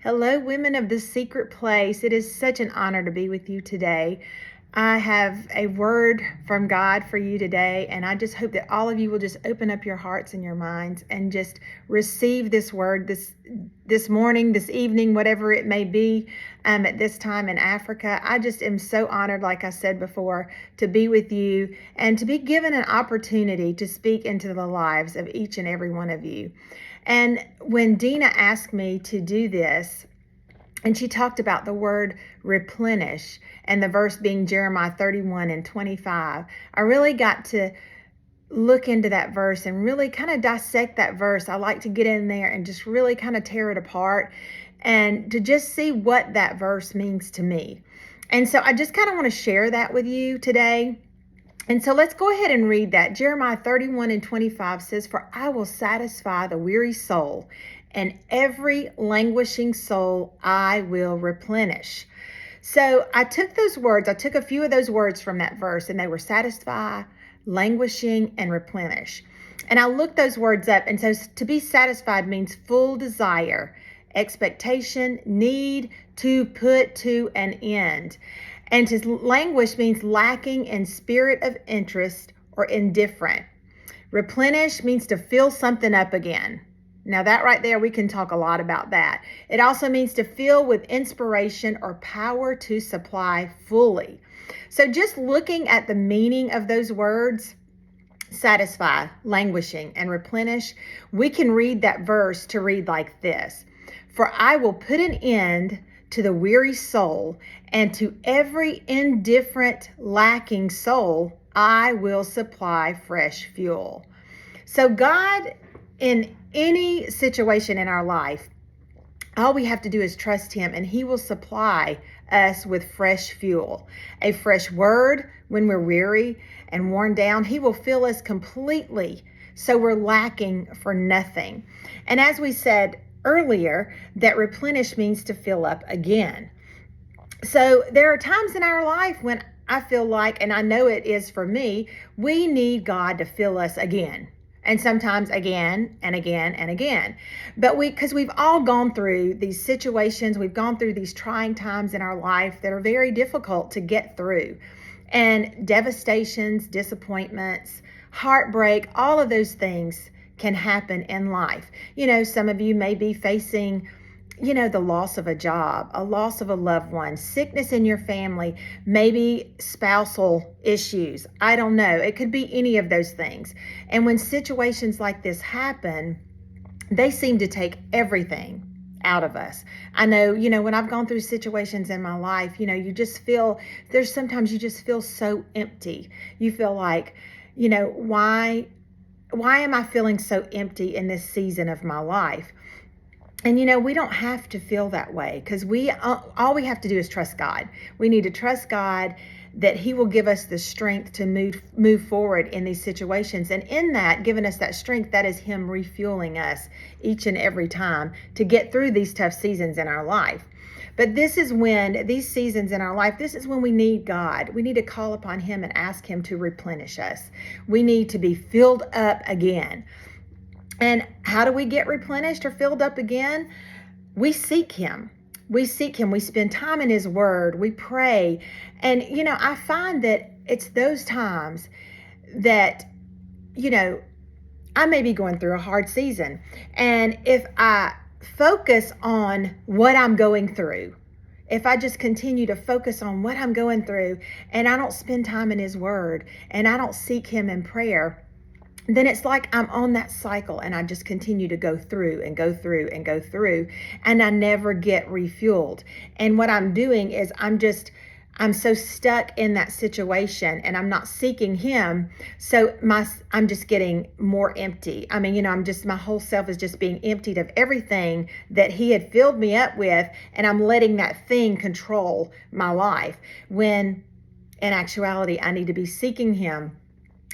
Hello, women of the secret place. It is such an honor to be with you today. I have a word from God for you today, and I just hope that all of you will just open up your hearts and your minds and just receive this word this morning, this evening, whatever it may be at this time in Africa. I just am so honored, like I said before, to be with you and to be given an opportunity to speak into the lives of each and every one of you. And when Dina asked me to do this, and she talked about the word replenish and the verse being Jeremiah 31:25, I really got to look into that verse and really kind of dissect that verse. I like to get in there and just really kind of tear it apart and to just see what that verse means to me. And so I just kind of want to share that with you today. And so let's go ahead and read that. Jeremiah 31:25 says, "For I will satisfy the weary soul, and every languishing soul I will replenish." So I took a few of those words from that verse, and they were satisfy, languishing, and replenish. And I looked those words up, and so to be satisfied means full desire, expectation, need, to put to an end. And to languish means lacking in spirit of interest or indifferent. Replenish means to fill something up again. Now that right there, we can talk a lot about that. It also means to fill with inspiration or power to supply fully. So just looking at the meaning of those words, satisfy, languishing, and replenish, we can read that verse to read like this: "For I will put an end to the weary soul, and to every indifferent, lacking soul, I will supply fresh fuel." So God, in any situation in our life, all we have to do is trust Him, and He will supply us with fresh fuel, a fresh word when we're weary and worn down. He will fill us completely, so we're lacking for nothing. And as we said earlier, that replenish means to fill up again. So there are times in our life when I feel like, and I know it is for me, we need God to fill us again. And sometimes again and again and again. But because we've all gone through these situations, we've gone through these trying times in our life that are very difficult to get through. And devastations, disappointments, heartbreak, all of those things can happen in life. Some of you may be facing, the loss of a job, a loss of a loved one, sickness in your family, maybe spousal issues. I don't know. It could be any of those things. And when situations like this happen, they seem to take everything out of us. I know, when I've gone through situations in my life, sometimes you just feel so empty. You feel like, why am I feeling so empty in this season of my life? And we don't have to feel that way, because all we have to do is trust God. We need to trust God that He will give us the strength to move forward in these situations. And in that, giving us that strength, that is Him refueling us each and every time to get through these tough seasons in our life. But these seasons in our life, this is when we need God. We need to call upon Him and ask Him to replenish us. We need to be filled up again. And how do we get replenished or filled up again? We seek Him. We spend time in His Word. We pray. And, I find that it's those times that, I may be going through a hard season. And if I focus on what I'm going through, if I just continue to focus on what I'm going through, and I don't spend time in His Word, and I don't seek Him in prayer, then it's like I'm on that cycle, and I just continue to go through and go through and go through, and I never get refueled. And what I'm doing is I'm so stuck in that situation, and I'm not seeking Him. So I'm just getting more empty. I mean, my whole self is just being emptied of everything that He had filled me up with, and I'm letting that thing control my life. When in actuality, I need to be seeking Him.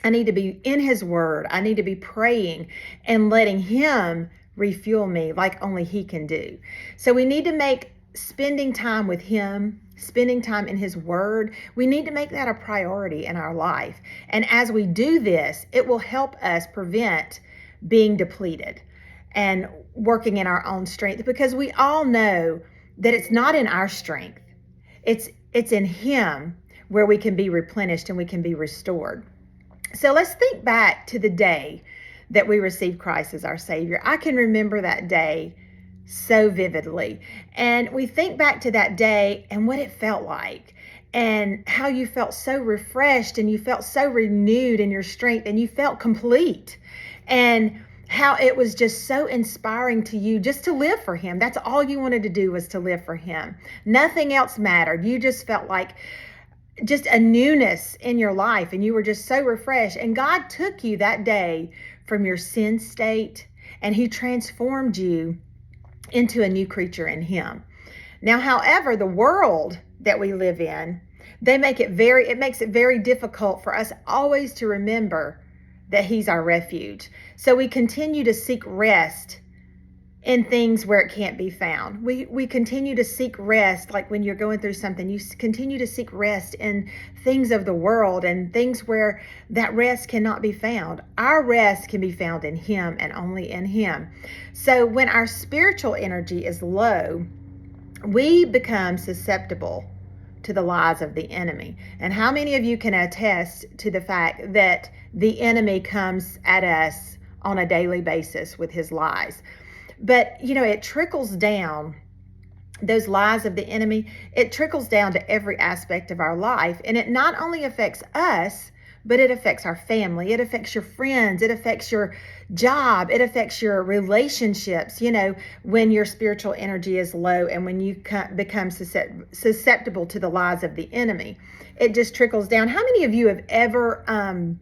I need to be in His Word. I need to be praying and letting Him refuel me like only He can do. So we need to make spending time with Him, spending time in His Word, we need to make that a priority in our life. And as we do this, it will help us prevent being depleted. and working in our own strength, because we all know that it's not in our strength. It's in Him where we can be replenished and we can be restored. So let's think back to the day that we received Christ as our Savior. I can remember that day so vividly. And we think back to that day and what it felt like, and how you felt so refreshed and you felt so renewed in your strength and you felt complete, and how it was just so inspiring to you just to live for Him. That's all you wanted to do, was to live for Him. Nothing else mattered. You just felt like just a newness in your life, and you were just so refreshed. And God took you that day from your sin state, and He transformed you into a new creature in Him. Now, however, the world that we live in, it makes it very difficult for us always to remember that He's our refuge. So we continue to seek rest in things where it can't be found. We continue to seek rest, like when you're going through something, you continue to seek rest in things of the world and things where that rest cannot be found. Our rest can be found in Him and only in Him. So when our spiritual energy is low, we become susceptible to the lies of the enemy. And how many of you can attest to the fact that the enemy comes at us on a daily basis with his lies? But, it trickles down, those lies of the enemy, it trickles down to every aspect of our life. And it not only affects us, but it affects our family. It affects your friends. It affects your job. It affects your relationships. When your spiritual energy is low and when you become susceptible to the lies of the enemy, it just trickles down. How many of you have ever, I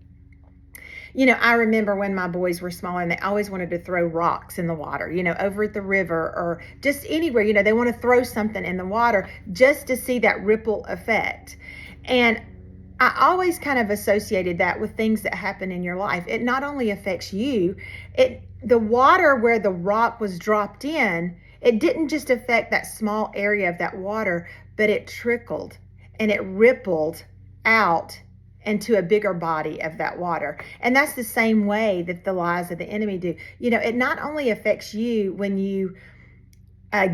remember when my boys were smaller and they always wanted to throw rocks in the water, over at the river or just anywhere, they want to throw something in the water just to see that ripple effect. And I always kind of associated that with things that happen in your life. It not only affects you, the water where the rock was dropped in, it didn't just affect that small area of that water, but it trickled and it rippled out into a bigger body of that water. And that's the same way that the lies of the enemy do. It not only affects you when you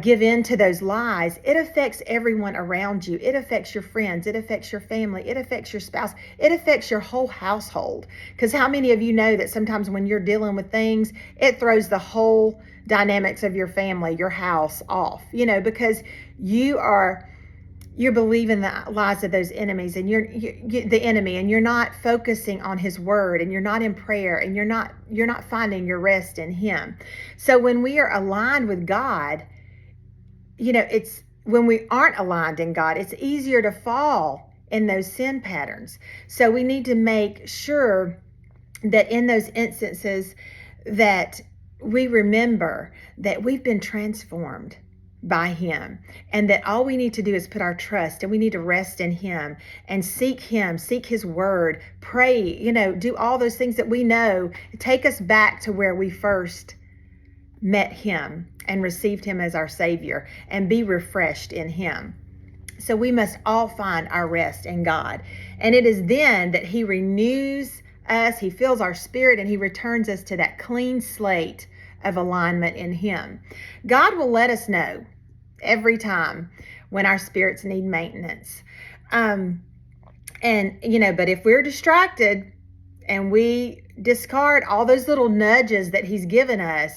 give in to those lies, it affects everyone around you. It affects your friends. It affects your family. It affects your spouse. It affects your whole household. Because how many of you know that sometimes when you're dealing with things, it throws the whole dynamics of your family, your house off, because you're believing the lies of those enemies, and you're the enemy, and you're not focusing on His word, and you're not in prayer, and you're not finding your rest in Him. So when we are aligned with God, it's when we aren't aligned in God, it's easier to fall in those sin patterns. So we need to make sure that in those instances that we remember that we've been transformed by Him, and that all we need to do is put our trust, and we need to rest in Him and seek Him, seek His word, pray, do all those things that we know take us back to where we first met Him and received Him as our Savior, and be refreshed in Him. So we must all find our rest in God. And it is then that He renews us, He fills our spirit, and He returns us to that clean slate of alignment in Him. God will let us know every time when our spirits need maintenance. But if we're distracted and we discard all those little nudges that He's given us,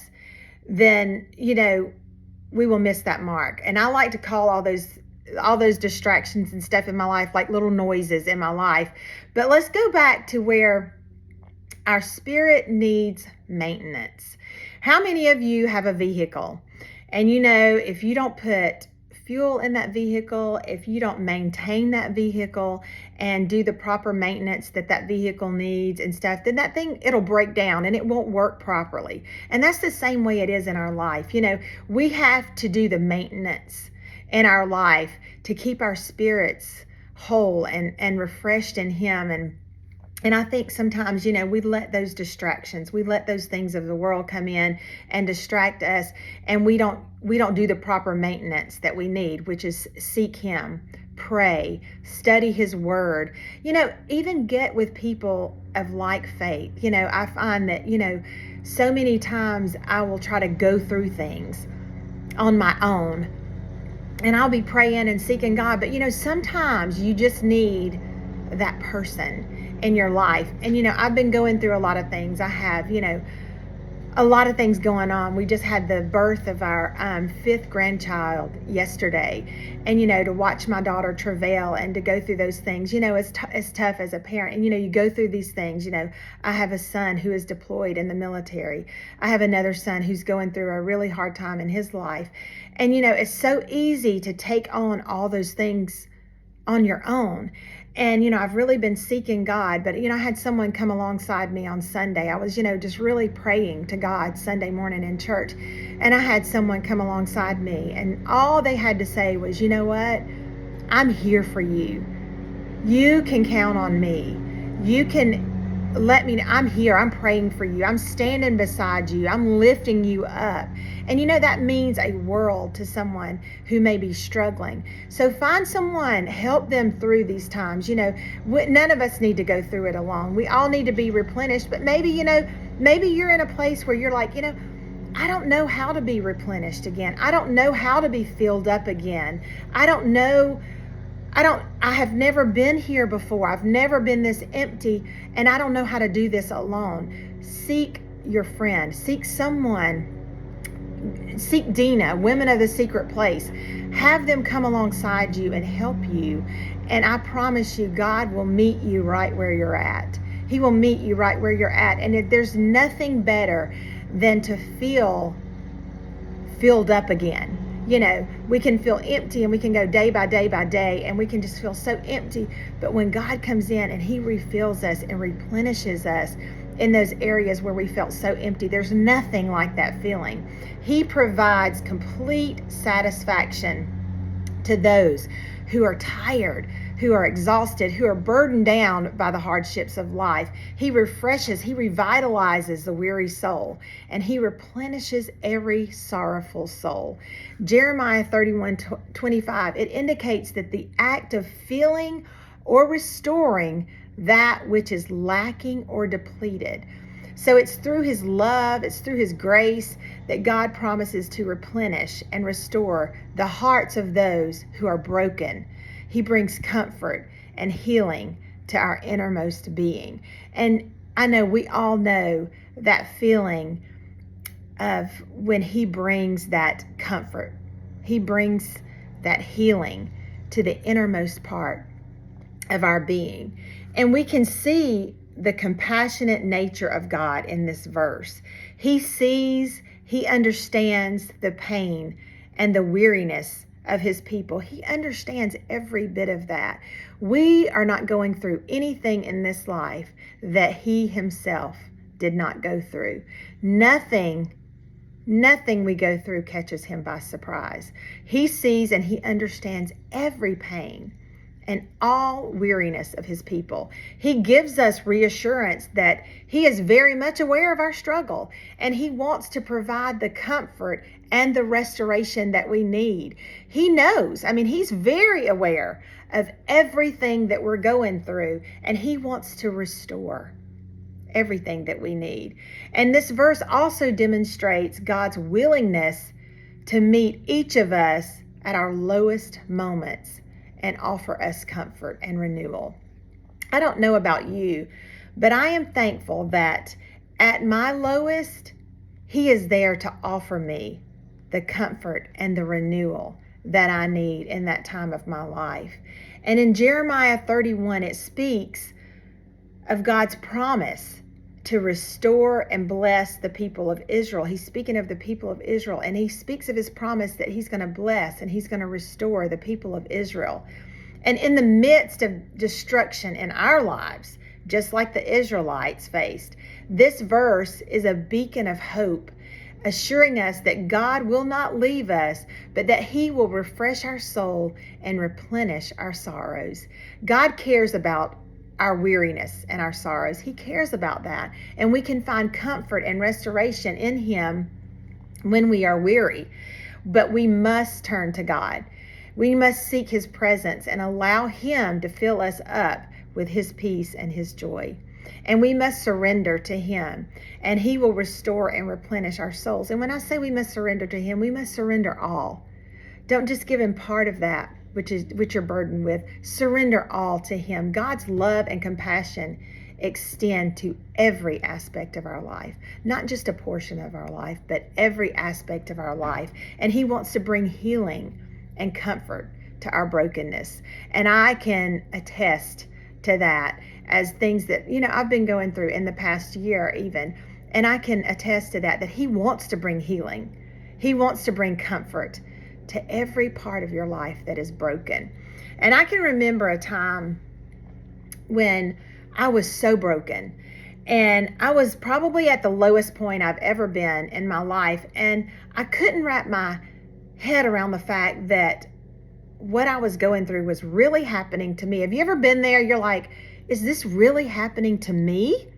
then, we will miss that mark. And I like to call all those distractions and stuff in my life like little noises in my life. But let's go back to where our spirit needs maintenance. How many of you have a vehicle? And if you don't put fuel in that vehicle, if you don't maintain that vehicle and do the proper maintenance that vehicle needs and stuff, then that thing, it'll break down and it won't work properly. And that's the same way it is in our life. We have to do the maintenance in our life to keep our spirits whole and refreshed in Him. And I think sometimes, we let those distractions, we let those things of the world come in and distract us, and we don't do the proper maintenance that we need, which is seek Him, pray, study His word, even get with people of like faith. I find that, so many times I will try to go through things on my own, and I'll be praying and seeking God. But sometimes you just need that person in your life. And I've been going through a lot of things. I have a lot of things going on. We just had the birth of our 5th grandchild yesterday, and to watch my daughter travail and to go through those things, it's tough as a parent. And you go through these things. I have a son who is deployed in the military. I have another son who's going through a really hard time in his life, and it's so easy to take on all those things on your own. And I've really been seeking God, but I had someone come alongside me on Sunday. I was just really praying to God Sunday morning in church, and I had someone come alongside me, and all they had to say was, "You know what? I'm here for you. You can count on me. You can let me know. I'm here. I'm praying for you. I'm standing beside you. I'm lifting you up." And that means a world to someone who may be struggling. So find someone, help them through these times. None of us need to go through it alone. We all need to be replenished. But maybe you're in a place where you're like, I don't know how to be replenished again. I don't know how to be filled up again. I have never been here before. I've never been this empty, and I don't know how to do this alone. Seek your friend. Seek someone. Seek Dina, Women of the Secret Place. Have them come alongside you and help you. And I promise you, God will meet you right where you're at. He will meet you right where you're at. And there's nothing better than to feel filled up again. We can feel empty, and we can go day by day by day, and we can just feel so empty. But when God comes in and He refills us and replenishes us in those areas where we felt so empty, there's nothing like that feeling. He provides complete satisfaction to those who are tired, who are exhausted, who are burdened down by the hardships of life. He refreshes, He revitalizes the weary soul, and He replenishes every sorrowful soul. Jeremiah 31:25, it indicates that the act of filling or restoring that which is lacking or depleted. So it's through His love, it's through His grace that God promises to replenish and restore the hearts of those who are broken. He brings comfort and healing to our innermost being. And I know we all know that feeling of when He brings that comfort. He brings that healing to the innermost part of our being. And we can see the compassionate nature of God in this verse. He sees, He understands the pain and the weariness of His people. He understands every bit of that. We are not going through anything in this life that He Himself did not go through. Nothing we go through catches Him by surprise. He sees and He understands every pain and all weariness of His people. He gives us reassurance that He is very much aware of our struggle, and He wants to provide the comfort and the restoration that we need. He knows, He's very aware of everything that we're going through, and He wants to restore everything that we need. And this verse also demonstrates God's willingness to meet each of us at our lowest moments and offer us comfort and renewal. I don't know about you, but I am thankful that at my lowest, He is there to offer me the comfort and the renewal that I need in that time of my life. And in Jeremiah 31, it speaks of God's promise to restore and bless the people of Israel. He's speaking of the people of Israel, and He speaks of His promise that He's going to bless and He's going to restore the people of Israel. And in the midst of destruction in our lives, just like the Israelites faced, this verse is a beacon of hope, assuring us that God will not leave us, but that He will refresh our soul and replenish our sorrows. God cares about our weariness and our sorrows. He cares about that. And we can find comfort and restoration in Him when we are weary. But we must turn to God. We must seek His presence and allow Him to fill us up with His peace and His joy. And we must surrender to him, and he will restore and replenish our souls. And when I say we must surrender to him, we must surrender all. Don't just give him part of that which you're burdened with. Surrender all to him. God's love and compassion extend to every aspect of our life, not just a portion of our life, but every aspect of our life. And he wants to bring healing and comfort to our brokenness. And I can attest to that as things that, I've been going through in the past year even. And I can attest to that he wants to bring healing. He wants to bring comfort to every part of your life that is broken. And I can remember a time when I was so broken, and I was probably at the lowest point I've ever been in my life. And I couldn't wrap my head around the fact that what I was going through was really happening to me. Have you ever been there? You're like, is this really happening to me?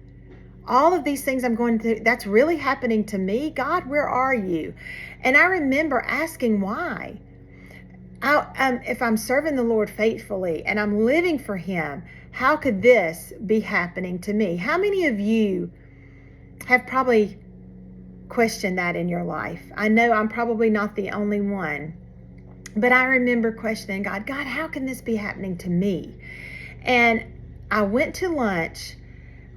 All of these things I'm going through, that's really happening to me? God, where are you? And I remember asking why. If I'm serving the Lord faithfully and I'm living for him, how could this be happening to me? How many of you have probably questioned that in your life? I know I'm probably not the only one, but I remember questioning God, how can this be happening to me? And I went to lunch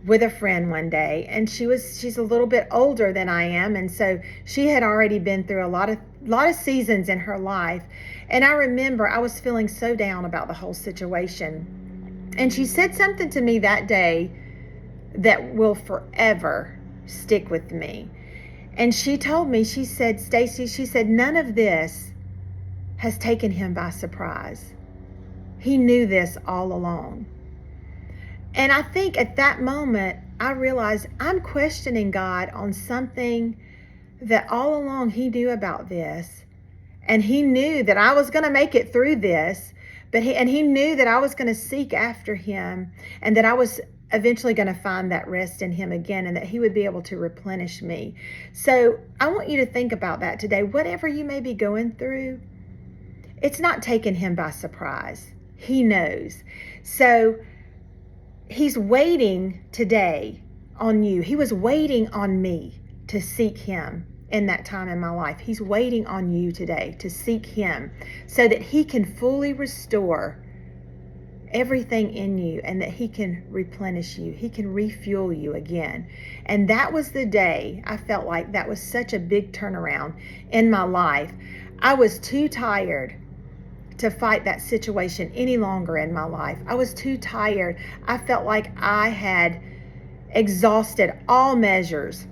with a friend one day, and she's a little bit older than I am, and so she had already been through a lot of seasons in her life. And I remember I was feeling so down about the whole situation, and she said something to me that day that will forever stick with me. And she told me, she said, Stacy, she said, none of this has taken him by surprise. He knew this all along. And I think at that moment, I realized I'm questioning God on something that all along he knew about this. And he knew that I was going to make it through this, but he knew that I was going to seek after him, and that I was eventually going to find that rest in him again, and that he would be able to replenish me. So I want you to think about that today. Whatever you may be going through, it's not taking him by surprise. He knows. So he's waiting today on you. He was waiting on me to seek him in that time in my life. He's waiting on you today to seek him so that he can fully restore everything in you, and that he can replenish you. He can refuel you again. And that was the day I felt like that was such a big turnaround in my life. I was too tired to fight that situation any longer in my life. I was too tired. I felt like I had exhausted all measures.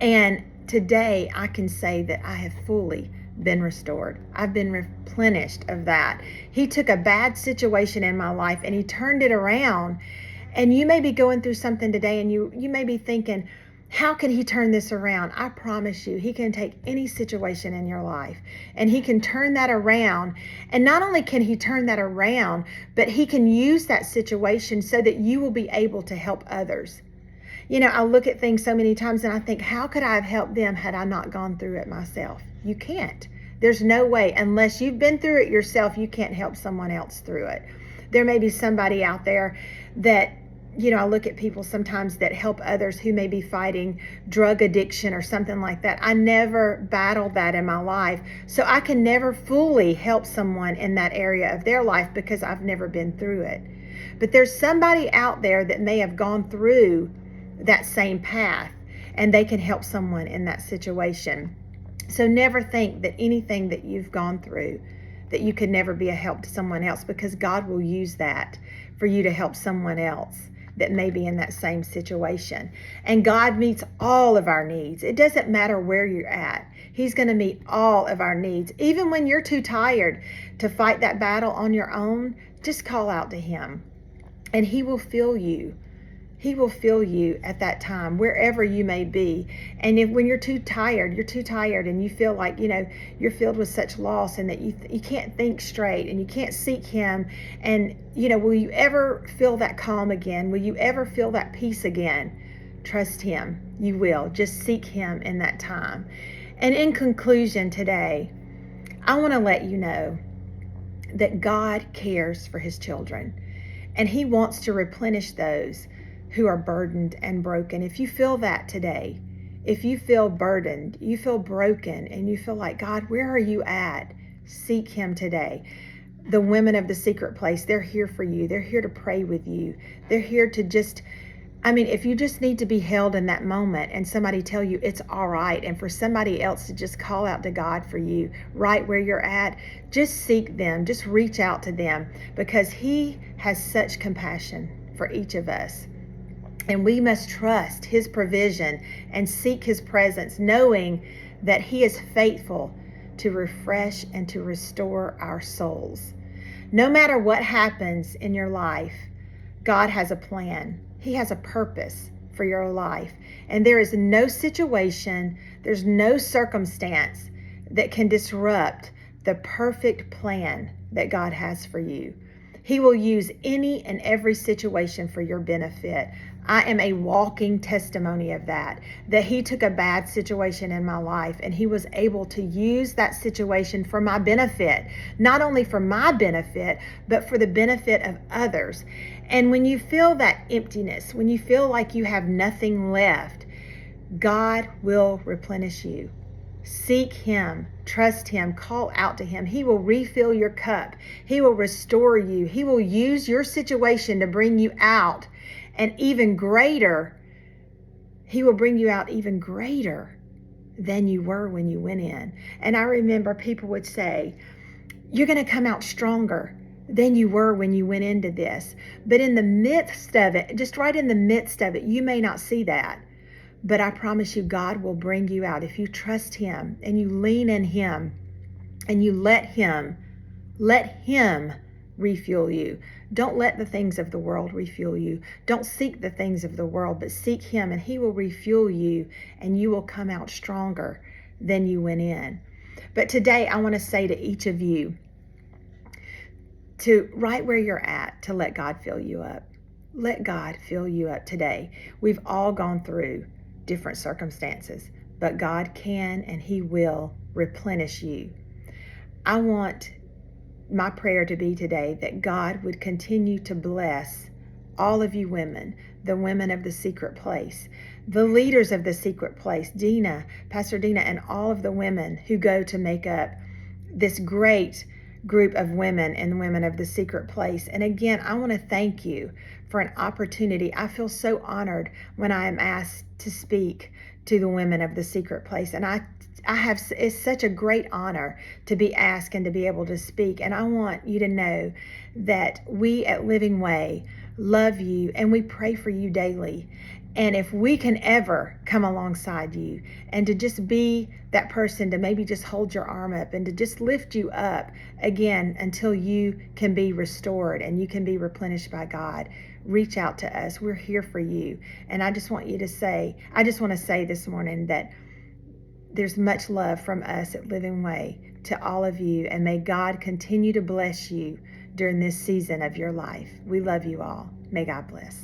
And today I can say that I have fully been restored. I've been replenished of that. He took a bad situation in my life and he turned it around. And you may be going through something today, and you may be thinking, how can he turn this around? I promise you, he can take any situation in your life and he can turn that around. And not only can he turn that around, but he can use that situation so that you will be able to help others. I look at things so many times and I think, how could I have helped them had I not gone through it myself? You can't. There's no way. Unless you've been through it yourself, you can't help someone else through it. There may be somebody out there that, I look at people sometimes that help others who may be fighting drug addiction or something like that. I never battled that in my life, so I can never fully help someone in that area of their life because I've never been through it. But there's somebody out there that may have gone through that same path, and they can help someone in that situation. So never think that anything that you've gone through, that you could never be a help to someone else, because God will use that for you to help someone else that may be in that same situation. And God meets all of our needs. It doesn't matter where you're at. He's going to meet all of our needs. Even when you're too tired to fight that battle on your own, just call out to him and he will fill you. He will fill you at that time, wherever you may be. And when you're too tired and you feel like, you're filled with such loss and that you can't think straight and you can't seek him. And, will you ever feel that calm again? Will you ever feel that peace again? Trust him. You will. Just seek him in that time. And in conclusion today, I want to let you know that God cares for his children, and he wants to replenish those who are burdened and broken. If you feel that today, if you feel burdened, you feel broken, and you feel like, God, where are you at? Seek him today. The women of the secret place, they're here for you. They're here to pray with you. They're here to just, if you just need to be held in that moment and somebody tell you it's all right, and for somebody else to just call out to God for you right where you're at, just seek them, just reach out to them, because he has such compassion for each of us. And we must trust his provision and seek his presence, knowing that he is faithful to refresh and to restore our souls. No matter what happens in your life, God has a plan. He has a purpose for your life. And there is no situation, there's no circumstance that can disrupt the perfect plan that God has for you. He will use any and every situation for your benefit. I am a walking testimony of that he took a bad situation in my life and he was able to use that situation for my benefit, not only for my benefit, but for the benefit of others. And when you feel that emptiness, when you feel like you have nothing left, God will replenish you. Seek him, trust him, call out to him. He will refill your cup. He will restore you. He will use your situation to bring you out. And even greater, he will bring you out even greater than you were when you went in. And I remember people would say, you're going to come out stronger than you were when you went into this. But in the midst of it, just right in the midst of it, you may not see that. But I promise you, God will bring you out if you trust him and you lean in him and you let him refuel you. Don't let the things of the world refuel you. Don't seek the things of the world, but seek him and he will refuel you, and you will come out stronger than you went in. But today I want to say to each of you, to right where you're at, to let God fill you up. Let God fill you up today. We've all gone through different circumstances, but God can and he will replenish you. I want my prayer to be today that God would continue to bless all of you women, the women of the secret place, the leaders of the secret place, Dina, Pastor Dina, and all of the women who go to make up this great group of women and women of the secret place. And again, I want to thank you for an opportunity. I feel so honored when I am asked to speak to the women of the secret place. And it's such a great honor to be asked and to be able to speak. And I want you to know that we at Living Way love you and we pray for you daily. And if we can ever come alongside you and to just be that person to maybe just hold your arm up and to just lift you up again until you can be restored and you can be replenished by God, reach out to us. We're here for you. And I just want to say this morning that there's much love from us at Living Way to all of you. And may God continue to bless you during this season of your life. We love you all. May God bless.